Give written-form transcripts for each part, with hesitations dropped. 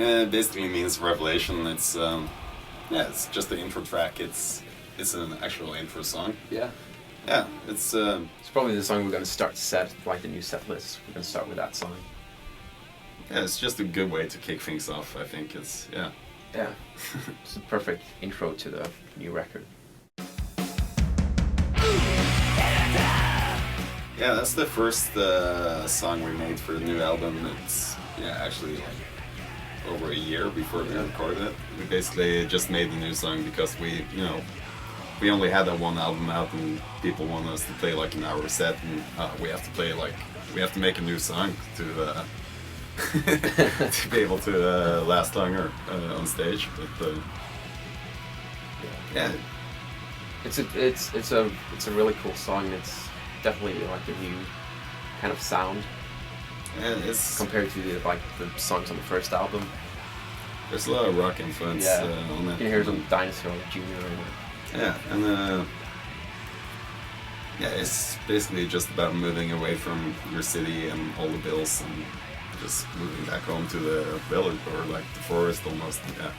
It basically means revelation. It's it's just the intro track. It's an actual intro song. Yeah. Yeah, it's probably the song we're going to start set, like the new set list. We're going to start with that song. Yeah, it's just a good way to kick things off. I think it's Yeah, it's a perfect intro to the new record. Yeah, that's the first song we made for the new album. It's actually like over a year before we recorded it. We basically just made the new song because we only had that one album out and people wanted us to play like an hour set, and we have to make a new song to to be able to last longer on stage. But yeah, it's a really cool song. It's definitely like a new kind of sound. Yeah, it's compared to the songs on the first album. There's a lot of rock influence on it. You can hear some Dinosaur Jr. in it. Yeah, and it's basically just about moving away from your city and all the bills and just moving back home to the village or like the forest almost. Yeah.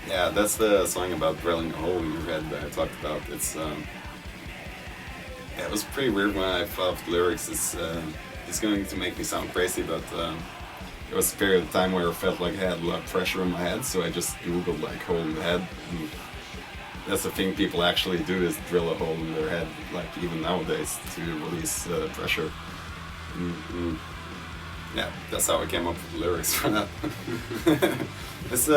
Yeah, that's the song about drilling a hole in your head that I talked about. It's it was pretty weird when I thought of the lyrics. It's going to make me sound crazy, but it was a period of time where I felt like I had a lot of pressure on my head, so I just googled like hole in the head. And that's the thing people actually do, is drill a hole in their head, like even nowadays, to release pressure. Yeah, that's how I came up with the lyrics for that. It's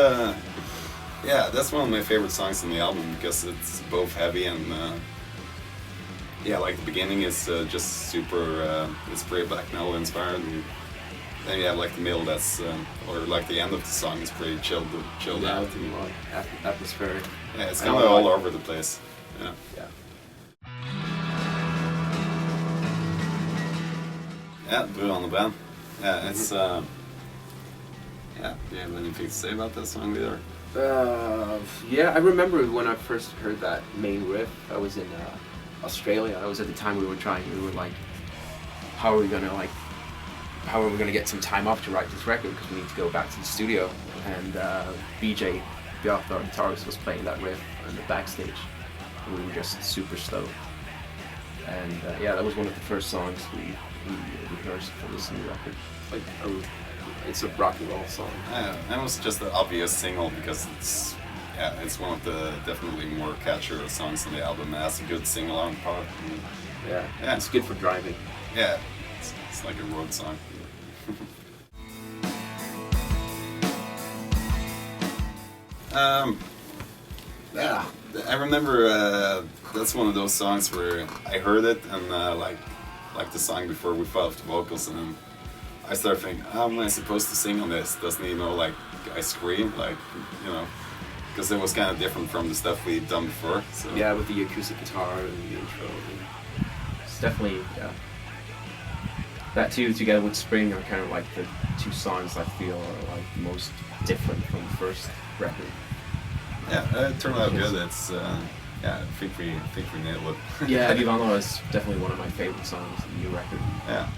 that's one of my favorite songs on the album because it's both heavy and like the beginning is just super. It's pretty black metal inspired, and then you have like the middle that's or like the end of the song is pretty chilled out and atmospheric. Yeah, it's kind of all over the place. Yeah. Yeah, put it on the band. Yeah, it's do you have anything to say about that song, Vidar? I remember when I first heard that main riff. I was in Australia. That was at the time we were like, how are we gonna get some time off to write this record, because we need to go back to the studio. And BJ Bjarth, our guitarist, was playing that riff on the backstage, and we were just super stoked. And that was one of the first songs we rehearsed for this new record. It's a rock and roll song. Yeah, that was just an obvious single because it's one of the definitely more catchier songs on the album. It has a good sing-along part. Yeah, it's good for driving. Yeah, it's like a road song. I remember that's one of those songs where I heard it and like the song before we fell off the vocals, and then I started thinking, how am I supposed to sing on this? Doesn't he know like I scream, like, because it was kind of different from the stuff we'd done before. So. Yeah, with the acoustic guitar and the intro. It's definitely, that two together with Spring are kind of like the two songs I feel are like most different from the first record. Yeah, it turned out good. It's I think we nailed it. Yeah, Vivano is definitely one of my favorite songs in the new record. Yeah.